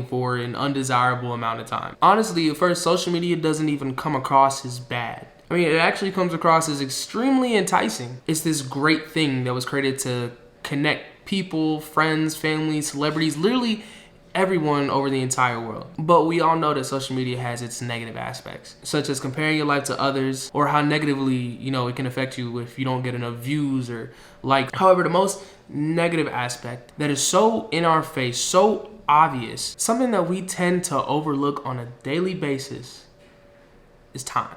for an undesirable amount of time. Honestly, at first, social media doesn't even come across as bad. I mean, it actually comes across as extremely enticing. It's this great thing that was created to connect people, friends, family, celebrities, literally everyone over the entire world. But we all know that social media has its negative aspects, such as comparing your life to others, or how negatively, it can affect you if you don't get enough views or likes. However, the most negative aspect that is so in our face, so obvious, something that we tend to overlook on a daily basis, is time.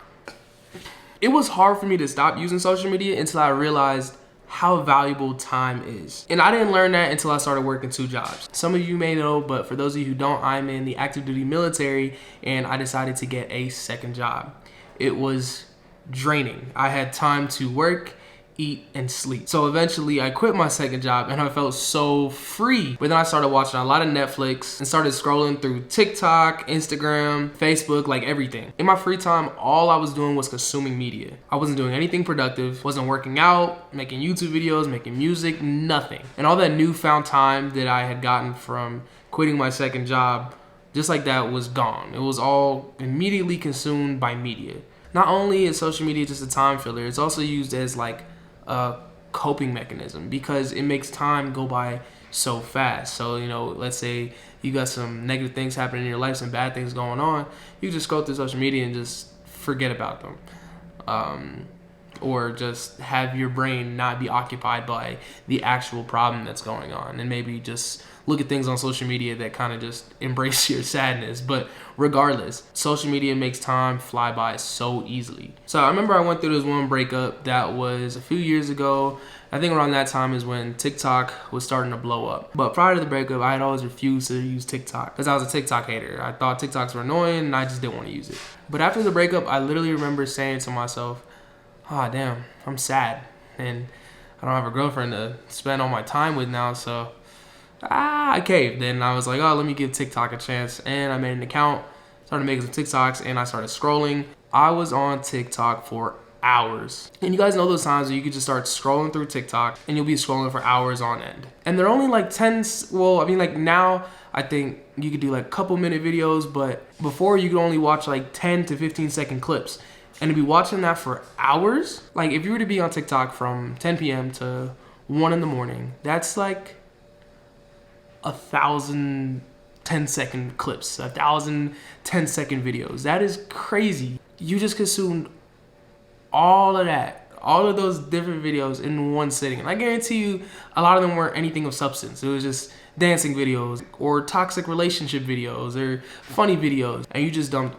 It was hard for me to stop using social media until I realized how valuable time is. And I didn't learn that until I started working 2 jobs. Some of you may know, but for those of you who don't, I'm in the active duty military, and I decided to get a second job. It was draining. I had time to work, eat, and sleep. So eventually I quit my second job and I felt so free. But then I started watching a lot of Netflix and started scrolling through TikTok, Instagram, Facebook, like everything. In my free time, all I was doing was consuming media. I wasn't doing anything productive, wasn't working out, making YouTube videos, making music, nothing. And all that newfound time that I had gotten from quitting my second job, just like that, was gone. It was all immediately consumed by media. Not only is social media just a time filler, it's also used as like a coping mechanism because it makes time go by so fast. So, let's say you got some negative things happening in your life, some bad things going on, you just go through social media and just forget about them. Or just have your brain not be occupied by the actual problem that's going on, and maybe just look at things on social media that kind of just embrace your sadness. But regardless, social media makes time fly by so easily. So I remember I went through this one breakup that was a few years ago. I think around that time is when TikTok was starting to blow up. But prior to the breakup, I had always refused to use TikTok because I was a TikTok hater. I thought TikToks were annoying and I just didn't want to use it. But after the breakup, I literally remember saying to myself, damn, I'm sad and I don't have a girlfriend to spend all my time with now, so I caved. Then I was like, let me give TikTok a chance, and I made an account, started making some TikToks, and I started scrolling. I was on TikTok for hours. And you guys know those times where you could just start scrolling through TikTok and you'll be scrolling for hours on end. And they're only like now I think you could do like a couple minute videos, but before you could only watch like 10 to 15 second clips. And to be watching that for hours, like if you were to be on TikTok from 10 p.m. to 1 in the morning, that's like 1,000 10-second clips, 1,000 10-second videos. That is crazy. You just consumed all of that, all of those different videos in one sitting. And I guarantee you, a lot of them weren't anything of substance. It was just dancing videos or toxic relationship videos or funny videos. And you just dumped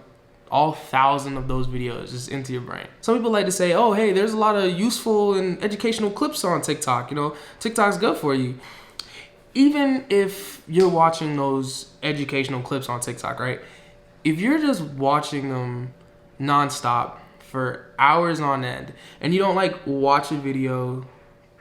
all 1,000 of those videos just into your brain. Some people like to say, hey, there's a lot of useful and educational clips on TikTok. TikTok's good for you. Even if you're watching those educational clips on TikTok, right? If you're just watching them nonstop for hours on end and you don't watch a video,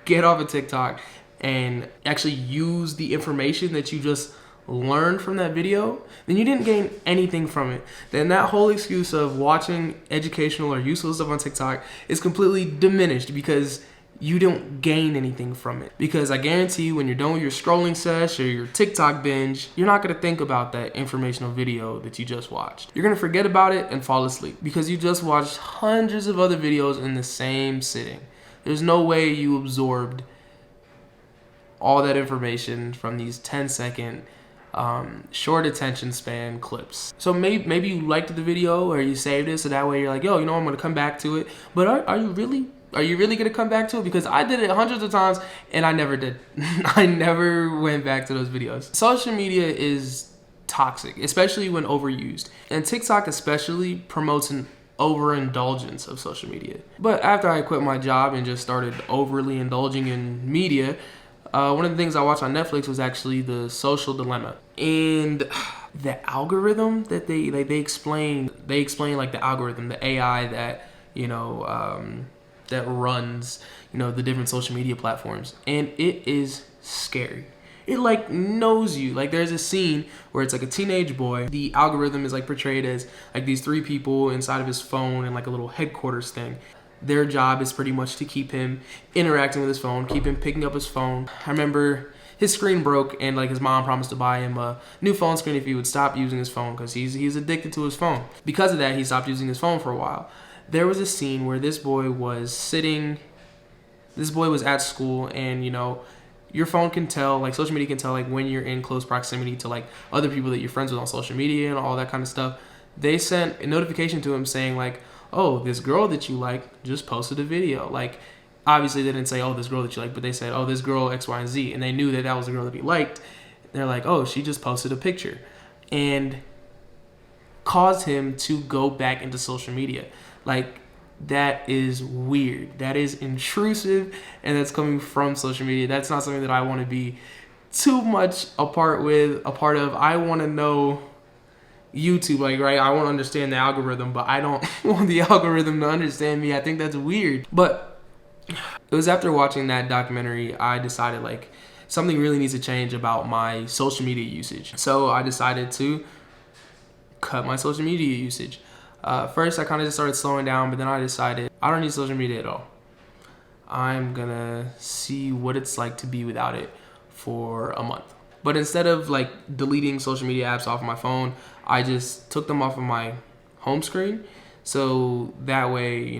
get off of TikTok and actually use the information that you just learn from that video, then you didn't gain anything from it. Then that whole excuse of watching educational or useful stuff on TikTok is completely diminished because you don't gain anything from it. Because I guarantee you, when you're done with your scrolling sesh or your TikTok binge, you're not going to think about that informational video that you just watched. You're going to forget about it and fall asleep because you just watched hundreds of other videos in the same sitting. There's no way you absorbed all that information from these 10-second short attention span clips. So maybe you liked the video or you saved it so that way you're like, I'm going to come back to it. But are you really going to come back to it? Because I did it hundreds of times and I never did. I never went back to those videos. Social media is toxic, especially when overused. And TikTok especially promotes an overindulgence of social media. But after I quit my job and just started overly indulging in media, one of the things I watched on Netflix was actually The Social Dilemma. And the algorithm that they explain like the algorithm, the AI that, that runs, the different social media platforms. And it is scary. It knows you. There's a scene where it's a teenage boy. The algorithm is portrayed as these 3 people inside of his phone and a little headquarters thing. Their job is pretty much to keep him interacting with his phone, keep him picking up his phone. I remember his screen broke, and like his mom promised to buy him a new phone screen if he would stop using his phone, because he's addicted to his phone. Because of that, he stopped using his phone for a while. There was a scene where this boy was at school, and your phone can tell, like social media can tell, like when you're in close proximity to like other people that you're friends with on social media and all that kind of stuff. They sent a notification to him saying like, oh, this girl that you like just posted a video. Like, obviously they didn't say, oh, this girl that you like, but they said, oh, this girl X, Y, and Z. And they knew that was the girl that he liked. They're like, oh, she just posted a picture. And caused him to go back into social media. Like, that is weird. That is intrusive, and that's coming from social media. That's not something that I want to be too much a part of. I want to know YouTube, like, right? I want to understand the algorithm, but I don't want the algorithm to understand me. I think that's weird. But it was after watching that documentary, I decided like something really needs to change about my social media usage. So I decided to cut my social media usage. First, I kind of just started slowing down, but then I decided I don't need social media at all. I'm gonna see what it's like to be without it for a month. But instead of like deleting social media apps off my phone, I just took them off of my home screen. So that way,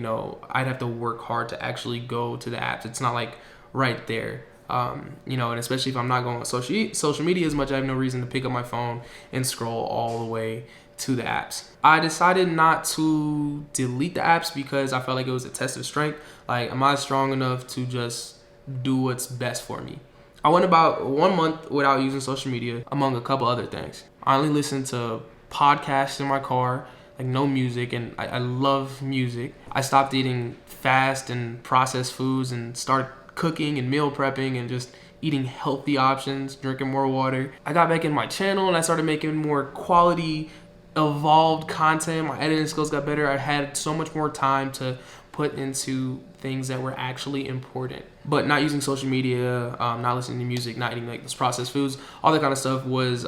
I'd have to work hard to actually go to the apps. It's not like right there. And especially if I'm not going on social media as much, I have no reason to pick up my phone and scroll all the way to the apps. I decided not to delete the apps because I felt like it was a test of strength. Like, am I strong enough to just do what's best for me? I went about 1 month without using social media, among a couple other things. I only listened to podcasts in my car, like no music, and I love music. I stopped eating fast and processed foods and started cooking and meal prepping and just eating healthy options, drinking more water. I got back in my channel and I started making more quality, evolved content. My editing skills got better. I had so much more time to put into things that were actually important. But not using social media, not listening to music, not eating like this processed foods, all that kind of stuff was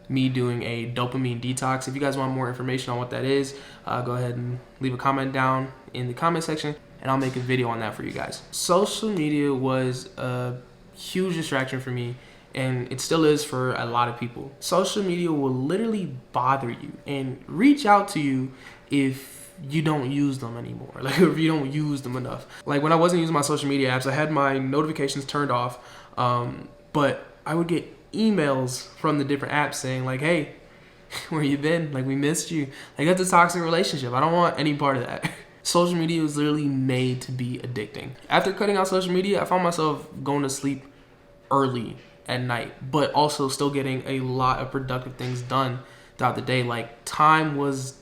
me doing a dopamine detox. If you guys want more information on what that is, go ahead and leave a comment down in the comment section, and I'll make a video on that for you guys. Social media was a huge distraction for me, and it still is for a lot of people. Social media will literally bother you and reach out to you if you don't use them anymore, like if you don't use them enough. Like when I wasn't using my social media apps, I had my notifications turned off, but I would get emails from the different apps saying like, hey, where you been? Like, we missed you. Like, that's a toxic relationship. I don't want any part of that. Social media was literally made to be addicting. After cutting out social media, I found myself going to sleep early at night, but also still getting a lot of productive things done throughout the day. Like, time was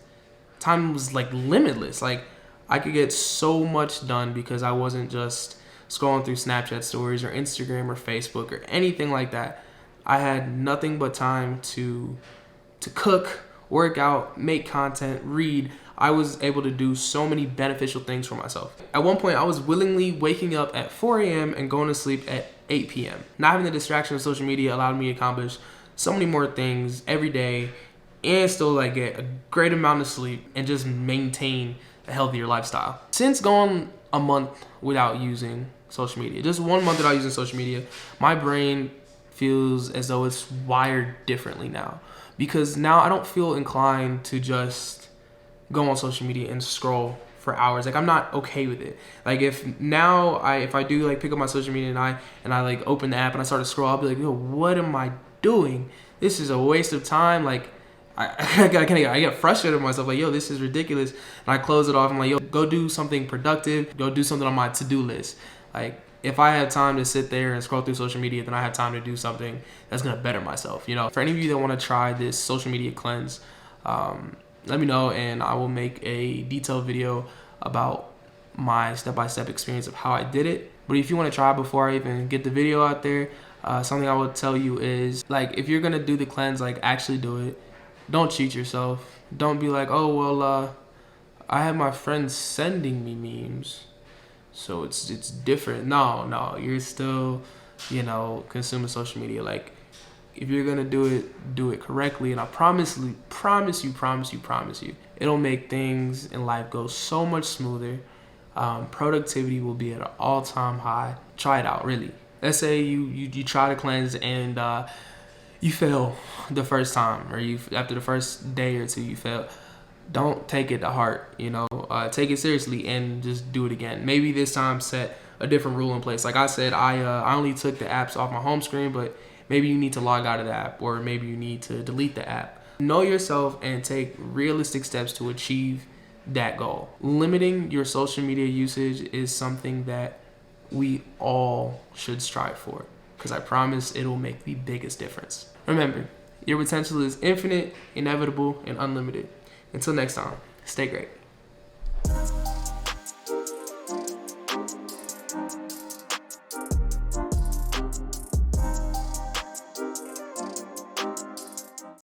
like limitless. Like, I could get so much done because I wasn't just scrolling through Snapchat stories or Instagram or Facebook or anything like that. I had nothing but time to cook, work out, make content, read. I was able to do so many beneficial things for myself. At one point, I was willingly waking up at 4 a.m. and going to sleep at 8 p.m. Not having the distraction of social media allowed me to accomplish so many more things every day and still like get a great amount of sleep and just maintain a healthier lifestyle. Since going a month without using social media, just 1 month without using social media, my brain feels as though it's wired differently now, because now I don't feel inclined to just go on social media and scroll for hours. Like, I'm not okay with it. Like, if I do like pick up my social media and I like open the app and I start to scroll, I'll be like, yo, what am I doing? This is a waste of time. Like, I get frustrated with myself, like, yo, this is ridiculous. And I close it off. I'm like, yo, go do something productive. Go do something on my to-do list. Like, if I have time to sit there and scroll through social media, then I have time to do something that's going to better myself. For any of you that want to try this social media cleanse, let me know, and I will make a detailed video about my step-by-step experience of how I did it. But if you want to try before I even get the video out there, something I would tell you is, like, if you're going to do the cleanse, like, actually do it. Don't cheat yourself. Don't be like, oh, well, I have my friends sending me memes, so it's different. No, you're still, consuming social media. Like, if you're gonna do it correctly, and I promise you, it'll make things in life go so much smoother. Productivity will be at an all-time high. Try it out, really. Let's say you try to cleanse and you fail the first time, or after the first day or two you fail. Don't take it to heart, take it seriously and just do it again. Maybe this time set a different rule in place. Like I said, I only took the apps off my home screen, but maybe you need to log out of the app, or maybe you need to delete the app. Know yourself and take realistic steps to achieve that goal. Limiting your social media usage is something that we all should strive for, because I promise it'll make the biggest difference. Remember, your potential is infinite, inevitable, and unlimited. Until next time, stay great.